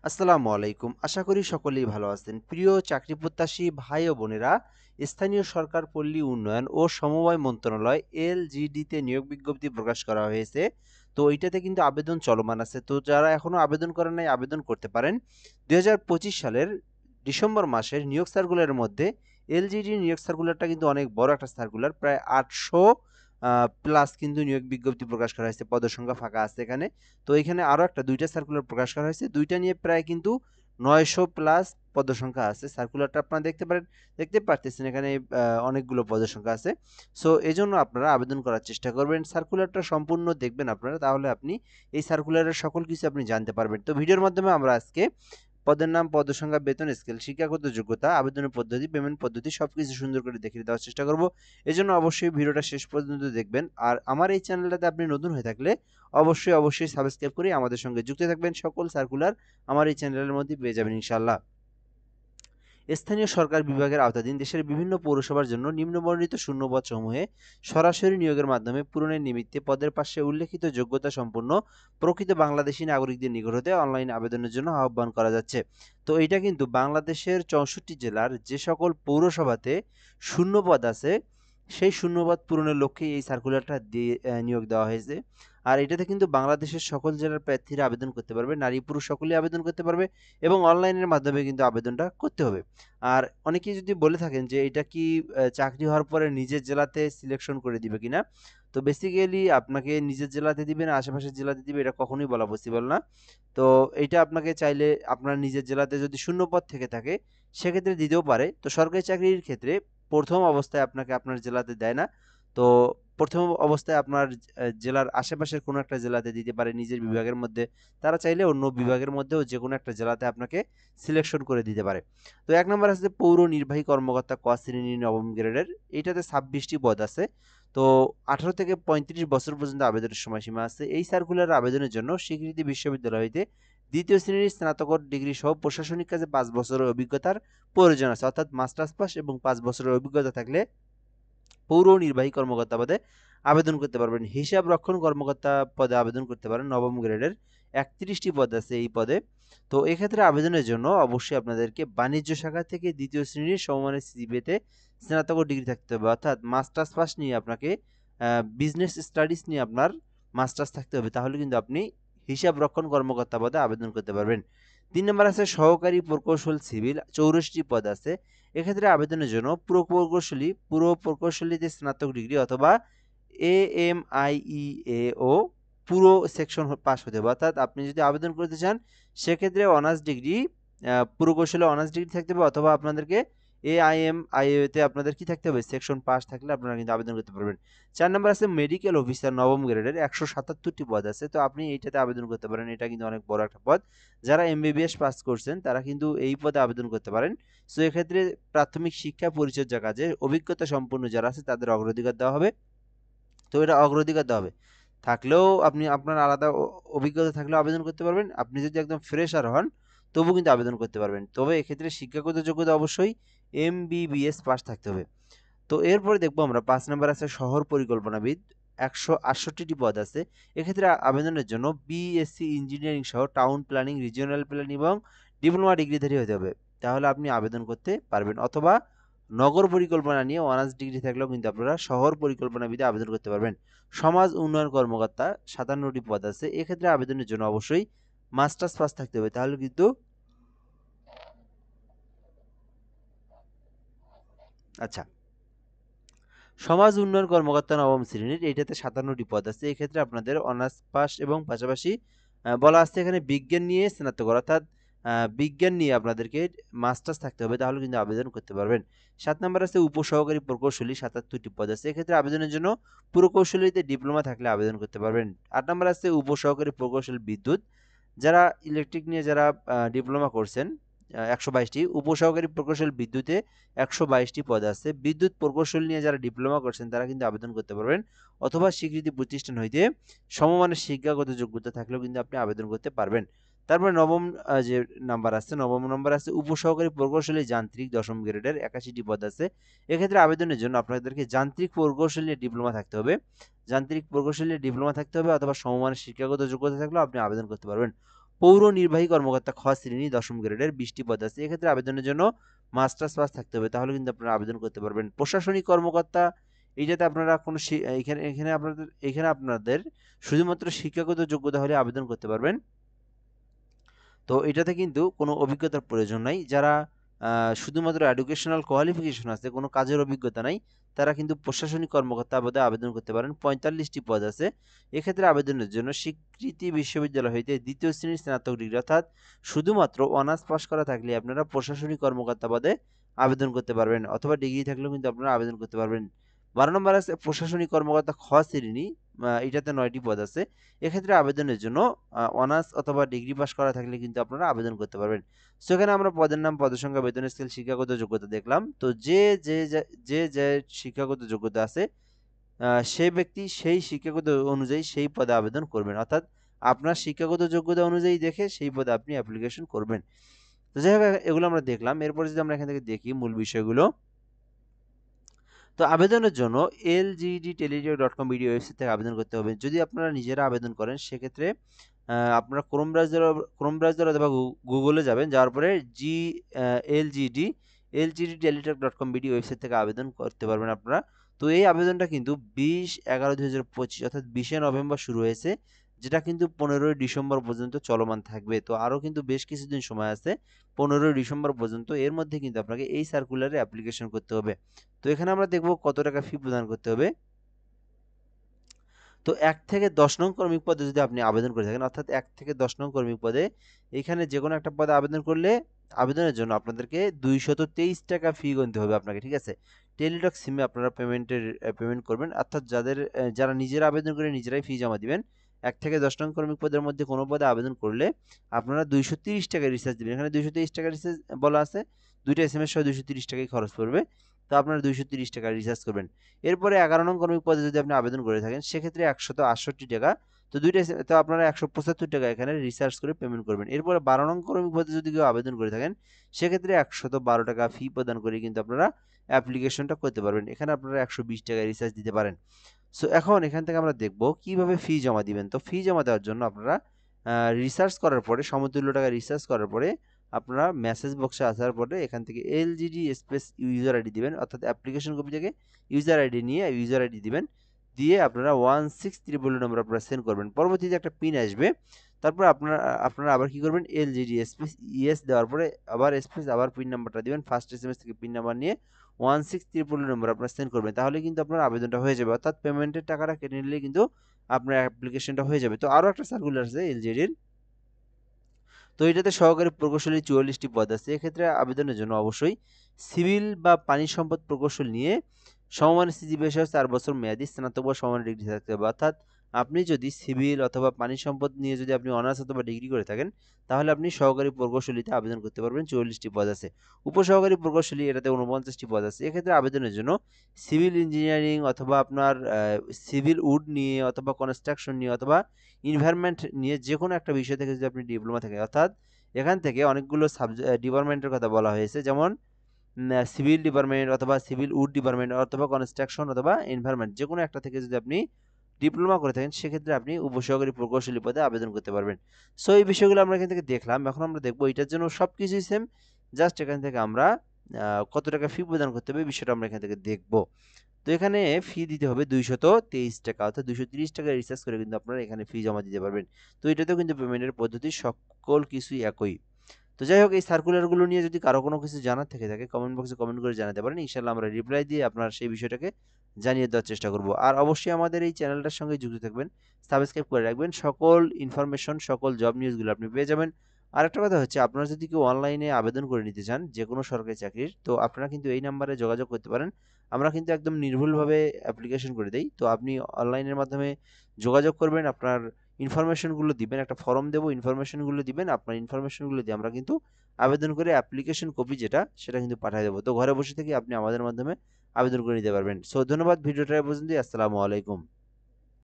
আসসালামু আলাইকুম। আশা করি সকলেই ভালো আছেন। প্রিয় চাকরি প্রত্যাশী ভাই ও বোনেরা, স্থানীয় সরকার পল্লী উন্নয়ন ও সমবায় মন্ত্রণালয় এলজিডি-তে নিয়োগ বিজ্ঞপ্তি প্রকাশ করা হয়েছে। তো এইটাতে কিন্তু আবেদন চলমান আছে। তো যারা এখনো আবেদন করেন নাই আবেদন করতে পারেন। ২০২৫ সালের ডিসেম্বর মাসের নিয়োগ সার্কুলারের মধ্যে এলজিডি নিয়োগ সার্কুলারটা কিন্তু অনেক বড় একটা সার্কুলার। প্রায় ৮০০ প্লাস কিন্তু নিয়োগ বিজ্ঞপ্তি প্রকাশ করা হয়েছে। পদের ফাঁকা আছে এখানে। তো এখানে আরো একটা ২টা সার্কুলার প্রকাশ করা হয়েছে। ২টা নিয়ে প্রায় কিন্তু ৯০০ প্লাস পদসংখ্যা আছে। সার্কুলারটা আপনারা দেখতে পারতেছেন এখানে অনেকগুলো পদসংখ্যা আছে। সো এজন্য আপনারা আবেদন করার চেষ্টা করবেন। সার্কুলারটা সম্পূর্ণ দেখবেন আপনারা, তাহলে আপনি এই সার্কুলারের সকল কিছু আপনি জানতে পারবেন। তো ভিডিওর মাধ্যমে আমরা আজকে পদের নাম, পদের সংখ্যা, বেতন স্কেল, শিক্ষাগত যোগ্যতা, আবেদনের পদ্ধতি, পেমেন্ট পদ্ধতি সবকিছু সুন্দর করে দেখিয়ে দেওয়ার চেষ্টা করব। এজন্য অবশ্যই ভিডিওটা শেষ পর্যন্ত দেখবেন। আর আমার এই চ্যানেলটাতে আপনি নতুন হয়ে থাকলে অবশ্যই সাবস্ক্রাইব করে আমাদের সঙ্গে যুক্ত থাকবেন। সকল সার্কুলার আমার এই চ্যানেলের মধ্যে পেয়ে যাবেন ইনশাআল্লাহ। স্থানীয় সরকার বিভাগের আওতাধীন দেশের বিভিন্ন পৌরসভার জন্য নিম্নবর্ণিত শূন্যপদ সমূহে সরাসরি নিয়োগের মাধ্যমে পূরণের নিমিত্তে পদের পাশে উল্লেখিত যোগ্যতা সম্পন্ন প্রকৃত বাংলাদেশী নাগরিকদের নিকট হতে অনলাইন আবেদনের জন্য আহ্বান করা যাচ্ছে। তো এটা কিন্তু বাংলাদেশের ৬৪ জেলার যে সকল পৌরসভাতে শূন্যপদ আছে সেই শূন্যপদ পূরণের লক্ষ্যে এই সার্কুলারটা দিয়ে নিয়োগ দেওয়া হয়েছে। আর এটাতে কিন্তু বাংলাদেশের সকল জেলার প্রার্থীরা আবেদন করতে পারবে, নারী পুরুষ সকলেই আবেদন করতে পারবে এবং অনলাইনের মাধ্যমে কিন্তু আবেদনটা করতে হবে। আর অনেকেই যদি বলে থাকেন যে এটা কি চাকরি হওয়ার পরে নিজের জেলাতে সিলেকশন করে দিবে কিনা, তো বেসিক্যালি আপনাকে নিজের জেলাতে দিবে না আশেপাশের জেলাতে দিবে এটা কখনোই বলা পসিবল না। তো এইটা আপনাকে চাইলে আপনার নিজের জেলাতে যদি শূন্য পদ থেকে থাকে সেক্ষেত্রে দিতেও পারে। তো সরকারি চাকরির ক্ষেত্রে প্রথম অবস্থায় আপনাকে আপনার জেলাতে দেয় না। তো প্রথম অবস্থায় আপনার জেলার আশেপাশের কোনো একটা জেলাতে দিতে পারে নিজের বিভাগের মধ্যে। তারা চাইলে অন্য বিভাগের মধ্যেও যে কোনো একটা জেলাতে আপনাকে সিলেকশন করে দিতে পারে। তো ১ নম্বর আছে পৌর নির্বাহী কর্মকর্তা ক শ্রেণী নবম গ্রেডের। এইটাতে ২৬টি পদ আছে। তো ১৮ থেকে ৩৫ বছর পর্যন্ত আবেদনের সময়সীমা আছে। এই সার্কুলার আবেদনের জন্য স্বীকৃতি বিশ্ববিদ্যালয় হইতে ২য় শ্রেণীর স্নাতকোত্তর ডিগ্রি সহ প্রশাসনিক কাজে ৫ বছরের অভিজ্ঞতার প্রয়োজন আছে। অর্থাৎ মাস্টার্স পাস এবং ৫ বছরের অভিজ্ঞতা থাকলে পৌর নির্বাহী কর্মকর্তা পদে আবেদন করতে পারবেন। হিসাব রক্ষণ কর্মকর্তা পদে আবেদন করতে পারেন নবম গ্রেডের। ৩১টি পদ আছে এই পদে। তো এক্ষেত্রে আবেদনের জন্য অবশ্যই আপনাদেরকে বাণিজ্য শাখা থেকে ২য় শ্রেণীর সমমানের সিজিপিএতে স্নাতক ডিগ্রি থাকতে হবে। অর্থাৎ মাস্টার্স পাস নিয়ে আপনাকে বিজনেস স্টাডিজ নিয়ে আপনার মাস্টার্স থাকতে হবে। তাহলে কিন্তু আপনি হিসাব রক্ষণ কর্মকর্তা পদে আবেদন করতে পারবেন। ৩ নম্বর আছে সহকারী প্রকৌশল সিভিল, ৮৪টি পদ আছে। এক্ষেত্রে আবেদনের জন্য পুরো প্রকৌশলীতে স্নাতক ডিগ্রি অথবা AMIEAO পুরো সেকশন পাস হতে হবে। অর্থাৎ আপনি যদি আবেদন করতে চান সেক্ষেত্রে অনার্স ডিগ্রি, পুরকৌশলে অনার্স ডিগ্রি থাকতে হবে অথবা আপনাদেরকে AIMIAO তে আপনাদের কি থাকতে হবে সেকশন পাস থাকলে আপনারা কিন্তু আবেদন করতে পারবেন। ৪ নম্বর আছে মেডিকেল অফিসার নবম গ্রেডের, ১৭৭টি পদ আছে। তো আপনি এইটাতে আবেদন করতে পারেন। এটা কিন্তু অনেক বড় একটা পদ। যারা MBBS পাস করছেন তারা কিন্তু এই পদে আবেদন করতে পারেন। সো এক্ষেত্রে প্রাথমিক শিক্ষা পরিচর্যা কাজে অভিজ্ঞতা সম্পন্ন যারা আছে তাদের অগ্রাধিকার দেওয়া হবে। তো এটা অগ্রাধিকার দেওয়া হবে। থাকলেও আপনি আপনার আলাদা অভিজ্ঞতা থাকলেও আবেদন করতে পারবেন। আপনি যদি একদম ফ্রেশার হন তবুও কিন্তু আবেদন করতে পারবেন। তবে এক্ষেত্রে শিক্ষাগত যোগ্যতা অবশ্যই MBBS পাস থাকতে হবে। তো এরপরে দেখবো আমরা ৫ নাম্বার আছে শহর পরিকল্পনাবিদ, ১৬৮টি পদ আছে। এক্ষেত্রে আবেদনের জন্য BSc ইঞ্জিনিয়ারিং সহ টাউন প্ল্যানিং, রিজিওনাল প্ল্যানিং এবং ডিপ্লোমা ডিগ্রিধারী হতে হবে। তাহলে আপনি আবেদন করতে পারবেন। অথবা নগর পরিকল্পনা নিয়ে অনার্স ডিগ্রি থাকলেও কিন্তু আপনারা শহর পরিকল্পনাবিদে আবেদন করতে পারবেন। সমাজ উন্নয়ন কর্মকর্তা ৫৭টি পদ আছে। এক্ষেত্রে আবেদনের জন্য অবশ্যই মাস্টার্স পাস থাকতে হবে। তাহলে কিন্তু আচ্ছা, সমাজ উন্নয়ন কর্মকর্তা নবম শ্রেণীর এইটাতে ৫৭টি পদ আছে। এক্ষেত্রে আপনাদের অনার্স পাস এবং পাশাপাশি বলা আছে এখানে বিজ্ঞান নিয়ে স্নাতক, অর্থাৎ বিজ্ঞান নিয়ে আপনাদেরকে মাস্টার্স থাকতে হবে, তাহলে কিন্তু আবেদন করতে পারবেন। ৭ নম্বর আছে উপসহকারী প্রকৌশলী, ৭৭টি পদ আছে। এক্ষেত্রে আবেদনের জন্য প্রকৌশলীতে ডিপ্লোমা থাকলে আবেদন করতে পারবেন। ৮ নম্বর আছে উপসহকারী প্রকৌশলী বিদ্যুৎ, যারা ইলেকট্রিক নিয়ে যারা ডিপ্লোমা করছেন ১২২টি, উপসহকারী প্রকৌশল বিদ্যুতে ১২২টি পদ আছে। বিদ্যুৎ প্রকৌশল নিয়ে যারা ডিপ্লোমা করছেন তারা কিন্তু আবেদন করতে পারবেন। অথবা স্বীকৃতি প্রতিষ্ঠান হইতে সমমানের শিক্ষাগত যোগ্যতা থাকলেও কিন্তু আপনি আবেদন করতে পারবেন। তারপরে নবম যে নাম্বার আছে, নবম নম্বর আছে উপসহকারী প্রকৌশলী যান্ত্রিক, ১০ম গ্রেডের, ৮১টি পদ আছে। এক্ষেত্রে আবেদনের জন্য আপনাদেরকে যান্ত্রিক প্রকৌশল নিয়ে ডিপ্লোমা থাকতে হবে। যান্ত্রিক প্রকৌশল নিয়ে ডিপ্লোমা থাকতে হবে অথবা সমমানের শিক্ষাগত যোগ্যতা থাকলেও আপনি আবেদন করতে পারবেন। পৌর নির্বাহী কর্মকর্তা খ শ্রেণী 10ম গ্রেডের 20টি পদ আছে। এক্ষেত্রে আবেদনের জন্য মাস্টার্স পাস থাকতে হবে, তাহলে কিন্তু আপনারা আবেদন করতে পারবেন। প্রশাসনিক কর্মকর্তা, এইটাতে আপনারা কোনো এখানে আপনাদের শুধুমাত্র শিক্ষাগত যোগ্যতা হলে আবেদন করতে পারবেন। তো এটাতে কিন্তু কোনো অভিজ্ঞতার প্রয়োজন নাই। যারা শুধুমাত্র এডুকেশনাল কোয়ালিফিকেশন আছে, কোনো কাজের অভিজ্ঞতা নাই, তারা কিন্তু প্রশাসনিক কর্মকর্তা পদে আবেদন করতে পারেন। 45টি পদ আছে। এক্ষেত্রে আবেদনের জন্য স্বীকৃতি বিশ্ববিদ্যালয় হইতে 2য় শ্রেণীর স্নাতক ডিগ্রি অর্থাৎ শুধুমাত্র অনার্স পাস করা থাকলে আপনারা প্রশাসনিক কর্মকর্তা পদে আবেদন করতে পারবেন, অথবা ডিগ্রি থাকলেও কিন্তু আপনারা আবেদন করতে পারবেন। 12 নম্বর আছে প্রশাসনিক কর্মকর্তা খ শ্রেণী, এটাতে 9টি পদ আছে। এক্ষেত্রে আবেদনের জন্য অনার্স অথবা ডিগ্রি পাস করা থাকলে কিন্তু আপনারা আবেদন করতে পারবেন। সো এখানে আমরা পদের নাম, পদের সংখ্যা, বেতন স্কেল, শিক্ষাগত যোগ্যতা দেখলাম। তো যে শিক্ষাগত যোগ্যতা আছে সে ব্যক্তি সেই শিক্ষাগত অনুযায়ী সেই পদে আবেদন করবেন, অর্থাৎ আপনার শিক্ষাগত যোগ্যতা অনুযায়ী দেখে সেই পদে আপনি অ্যাপ্লিকেশন করবেন। তো যাই হোক, এগুলো আমরা দেখলাম। এরপরে যদি আমরা এখান থেকে দেখি মূল বিষয়গুলো, তো আবেদনের জন্য lgdtelejob.com ভিডিও ওয়েবসাইট থেকে আবেদন করতে হবে। যদি আপনারা নিজেরা আবেদন করেন সেক্ষেত্রে আপনারা ক্রোম ব্রাউজার অথবা গুগলে যাবেন, যাওয়ার পরে lgdtelejob.com ভিডিও ওয়েবসাইট থেকে আবেদন করতে পারবেন আপনারা। তো এই আবেদনটা কিন্তু 20/11/2025 অর্থাৎ 20শে নভেম্বর শুরু হয়েছে, যেটা কিন্তু 15ই ডিসেম্বর পর্যন্ত চলমান থাকবে। তো আরও কিন্তু বেশ কিছুদিন সময় আছে, 15ই ডিসেম্বর পর্যন্ত। এর মধ্যে কিন্তু আপনাকে এই সার্কুলারে অ্যাপ্লিকেশন করতে হবে। তো এখানে আমরা দেখব কত টাকা ফি প্রদান করতে হবে। তো 1 থেকে 10 নং কর্মী পদে যদি আপনি আবেদন করে থাকেন, অর্থাৎ 1 থেকে 10 নং কর্মী পদে, এখানে যে কোনো একটা পদে আবেদন করলে আবেদনের জন্য আপনাদেরকে 223 টাকা ফি গুনতে হবে আপনাকে, ঠিক আছে? টেলিটক সিমে আপনারা পেমেন্ট করবেন, অর্থাৎ যারা নিজেরা আবেদন করে নিজেরাই ফি জমা দিবেন। 1 থেকে 10 নং কর্মী পদের মধ্যে কোনো পদে আবেদন করলে আপনারা 230 টাকা রিচার্জ দিবেন। এখানে 223 টাকা রিচার্জ বলা আছে, 2টা এসএমএস সহ 230 টাকাই খরচ পড়বে। তো আপনারা 230 টাকা রিচার্জ করবেন। এরপরে 11 নং কর্মী পদে যদি আপনি আবেদন করে থাকেন সেক্ষেত্রে 168 টাকা। তো আপনারা 175 টাকা এখানে রিচার্জ করে পেমেন্ট করবেন। এরপরে 12 নং কর্মী পদে যদি কেউ আবেদন করে থাকেন সেক্ষেত্রে 112 টাকা ফি প্রদান করে কিন্তু আপনারা অ্যাপ্লিকেশনটা করতে পারবেন। এখানে আপনারা 120 টাকা রিচার্জ দিতে পারেন। সো এখন এখান থেকে আমরা দেখব কিভাবে ফি জমা দিবেন। তো ফি জমা দেওয়ার জন্য আপনারা রিসার্চ করার পরে, সমতুল্য টাকা রিসার্চ করার পরে আপনারা মেসেজ বক্সে আসার পরে এখান থেকে এলজিডি স্পেস ইউজার আইডি দিবেন, অর্থাৎ অ্যাপ্লিকেশন কপি থেকে ইউজার আইডি নিয়ে ইউজার আইডি দিবেন, দিয়ে আপনারা 16300 নম্বর আপনারা সেন্ড করবেন। পরবর্তীতে একটা পিন আসবে, তারপর আপনারা আবার কি করবেন, এলজিডি স্পেস ইএস দেওয়ার পরে আবার স্পেস আবার পিন নাম্বারটা দিবেন, ফার্স্ট এসএমএস থেকে পিন নাম্বার নিয়ে 16300 নম্বর আপনারা সেন্ড করবেন, তাহলে কিন্তু আপনার আবেদনটা হয়ে যাবে, অর্থাৎ পেমেন্টের টাকাটা কেটে নিলে কিন্তু আপনার অ্যাপ্লিকেশনটা হয়ে যাবে। তো আরও একটা সার্কুলার আছে এলজিডির, তো এটাতে সহকারী প্রকৌশলী 44টি পদ আছে। এক্ষেত্রে আবেদনের জন্য অবশ্যই সিভিল বা পানি সম্পদ প্রকৌশল নিয়ে সমমানের সিজিপিএ সহ 4 বছর মেয়াদী স্নাতক বা সমান ডিগ্রি থাকতে হবে। অর্থাৎ আপনি যদি সিভিল অথবা পানি সম্পদ নিয়ে যদি আপনি অনার্স অথবা ডিগ্রি করে থাকেন তাহলে আপনি সহকারী প্রকৌশলীতে আবেদন করতে পারবেন। 44টি পদ আছে। উপসহকারী প্রকৌশলী, এটাতে 49টি পদ আছে। এক্ষেত্রে আবেদনের জন্য সিভিল ইঞ্জিনিয়ারিং অথবা আপনার সিভিল উড নিয়ে অথবা কনস্ট্রাকশন নিয়ে অথবা এনভায়রনমেন্ট নিয়ে যে কোনো একটা বিষয় থেকে যদি আপনি ডিপ্লোমা থাকে, অর্থাৎ এখান থেকে অনেকগুলো ডিপার্টমেন্টের কথা বলা হয়েছে, যেমন সিভিল ডিপার্টমেন্ট অথবা সিভিল উড ডিপার্টমেন্ট অথবা কনস্ট্রাকশন অথবা এনভায়রনমেন্ট, যে কোনো একটা থেকে যদি আপনি ডিপ্লোমা করে থাকেন সেক্ষেত্রে আপনি উপসহকারী প্রকৌশলী পদে আবেদন করতে পারবেন। সো এই বিষয়গুলো আমরা এখান থেকে দেখলাম। এখন আমরা দেখবো এটার জন্য সব কিছুই সেম, জাস্ট এখান থেকে আমরা কত টাকা ফি প্রদান করতে হবে বিষয়টা আমরা এখান থেকে দেখবো। তো এখানে ফি দিতে হবে 223 টাকা, অর্থাৎ 230 টাকা রিচার্জ করে কিন্তু আপনারা এখানে ফি জমা দিতে পারবেন। তো এটাতেও কিন্তু পেমেন্টের পদ্ধতি সকল কিছুই একই। তো যাই হোক, এই সার্কুলারগুলো নিয়ে যদি কারো কোনো কিছু জানার থেকে থাকে কমেন্ট বক্সে কমেন্ট করে জানাতে পারেন। ইনশাআল্লাহ আমরা রিপ্লাই দিয়ে আপনার সেই বিষয়টাকে জানিয়ে দেওয়ার চেষ্টা করব। আর অবশ্যই আমাদের এই চ্যানেলটার সঙ্গে যুক্ত থাকবেন, সাবস্ক্রাইব করে রাখবেন, সকল ইনফরমেশন সকল জব নিউজগুলো আপনি পেয়ে যাবেন। আরেকটা কথা হচ্ছে, আপনারা যদি কেউ অনলাইনে আবেদন করে নিতে চান যে কোনো সরকারি চাকরির, তো আপনারা কিন্তু এই নাম্বারে যোগাযোগ করতে পারেন। আমরা কিন্তু একদম নির্ভুলভাবে অ্যাপ্লিকেশন করে দেই। তো আপনি অনলাইনের মাধ্যমে যোগাযোগ করবেন, আপনার ইনফরমেশনগুলো দিবেন, একটা ফর্ম দেবো, ইনফরমেশনগুলো দিবেন, আপনার ইনফরমেশনগুলো দিয়ে আমরা কিন্তু আবেদন করে অ্যাপ্লিকেশন কপি যেটা সেটা কিন্তু পাঠিয়ে দেবো। তো ঘরে বসে থেকে আপনি আমাদের মাধ্যমে আবেদন করে নিতে পারবেন। সো ধন্যবাদ, ভিডিওটা এই পর্যন্তই। আসসালামু আলাইকুম।